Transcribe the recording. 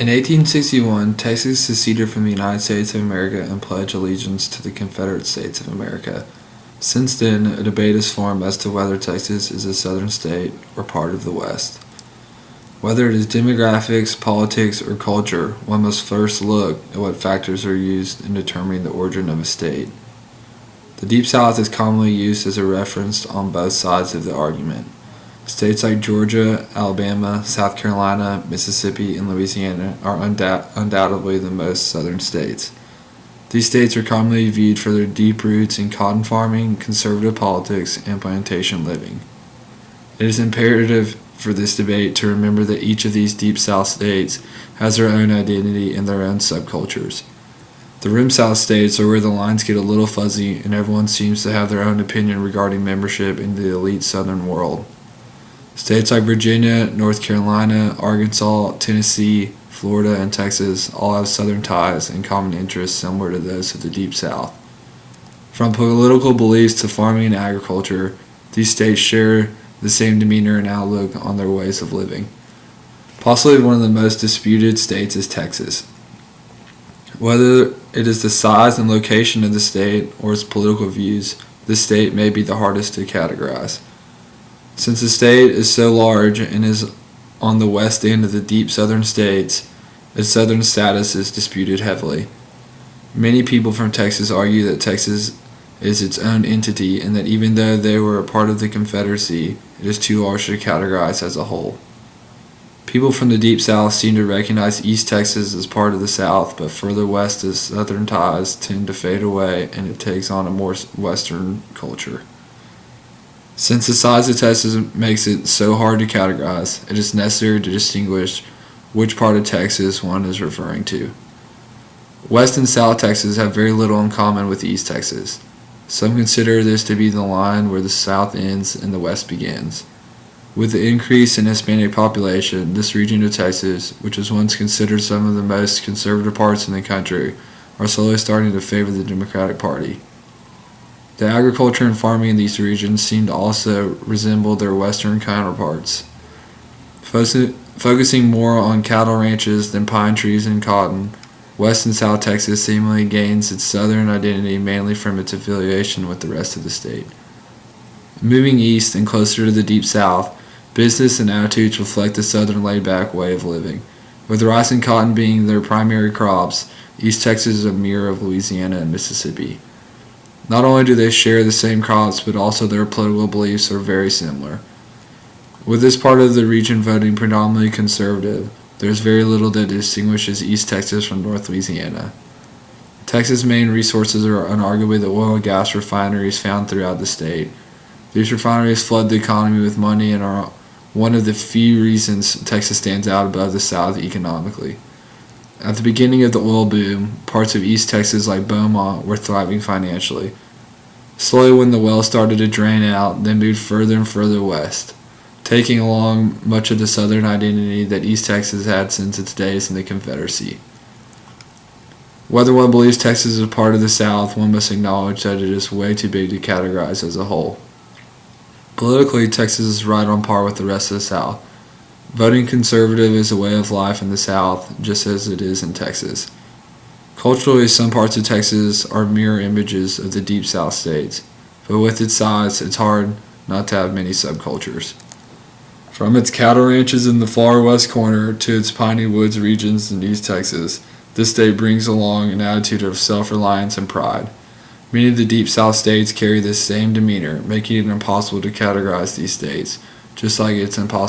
In 1861, Texas seceded from the United States of America and pledged allegiance to the Confederate States of America. Since then, a debate has formed as to whether Texas is a southern state or part of the West. Whether it is demographics, politics, or culture, one must first look at what factors are used in determining the origin of a state. The Deep South is commonly used as a reference on both sides of the argument. States like Georgia, Alabama, South Carolina, Mississippi, and Louisiana are undoubtedly the most southern states. These states are commonly viewed for their deep roots in cotton farming, conservative politics, and plantation living. It is imperative for this debate to remember that each of these Deep South states has their own identity and their own subcultures. The Rim South states are where the lines get a little fuzzy and everyone seems to have their own opinion regarding membership in the elite southern world. States like Virginia, North Carolina, Arkansas, Tennessee, Florida, and Texas all have southern ties and common interests similar to those of the Deep South. From political beliefs to farming and agriculture, these states share the same demeanor and outlook on their ways of living. Possibly one of the most disputed states is Texas. Whether it is the size and location of the state or its political views, this state may be the hardest to categorize. Since the state is so large and is on the west end of the deep southern states, its southern status is disputed heavily. Many people from Texas argue that Texas is its own entity and that even though they were a part of the Confederacy, it is too large to categorize as a whole. People from the Deep South seem to recognize East Texas as part of the South, but further west as southern ties tend to fade away and it takes on a more western culture. Since the size of Texas makes it so hard to categorize, it is necessary to distinguish which part of Texas one is referring to. West and South Texas have very little in common with East Texas. Some consider this to be the line where the South ends and the West begins. With the increase in Hispanic population, this region of Texas, which was once considered some of the most conservative parts in the country, are slowly starting to favor the Democratic Party. The agriculture and farming in these regions seem to also resemble their western counterparts. Focusing more on cattle ranches than pine trees and cotton, West and South Texas seemingly gains its southern identity mainly from its affiliation with the rest of the state. Moving east and closer to the Deep South, business and attitudes reflect the southern laid-back way of living. With rice and cotton being their primary crops, East Texas is a mirror of Louisiana and Mississippi. Not only do they share the same crops, but also their political beliefs are very similar. With this part of the region voting predominantly conservative, there is very little that distinguishes East Texas from North Louisiana. Texas' main resources are unarguably the oil and gas refineries found throughout the state. These refineries flood the economy with money and are one of the few reasons Texas stands out above the South economically. At the beginning of the oil boom, parts of East Texas like Beaumont were thriving financially. Slowly when the wells started to drain out, they moved further and further west, taking along much of the southern identity that East Texas had since its days in the Confederacy. Whether one believes Texas is a part of the South, one must acknowledge that it is way too big to categorize as a whole. Politically, Texas is right on par with the rest of the South. Voting conservative is a way of life in the South, just as it is in Texas. Culturally, some parts of Texas are mirror images of the Deep South states, but with its size, it's hard not to have many subcultures. From its cattle ranches in the far west corner to its piney woods regions in East Texas, this state brings along an attitude of self-reliance and pride. Many of the Deep South states carry this same demeanor, making it impossible to categorize these states, just like it's impossible